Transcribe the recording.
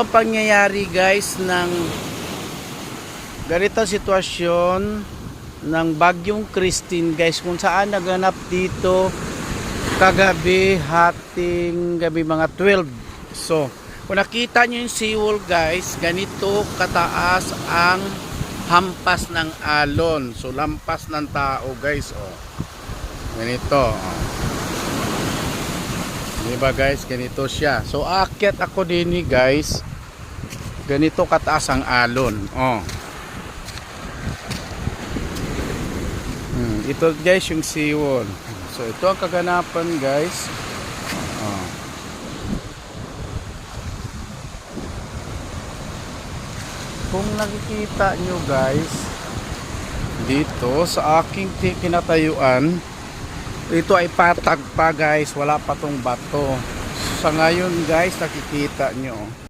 Ang pangyayari guys ng ganitong sitwasyon ng bagyong Christine guys, kung saan naganap dito kagabi, hating gabi mga 12. So kung nakita nyo yung seawall guys, ganito kataas ang hampas ng alon. So lampas ng tao guys, oh. Ganito, oh. Diba guys, ganito siya. So aakyat ako din guys, ganito kataas ang alon, oh. Ito guys yung seawall. So ito ang kaganapan guys, oh. Kung nakikita nyo guys dito sa aking kinatayuan, ito ay patag pa guys, wala pa tong bato. Sa ngayon guys nakikita nyo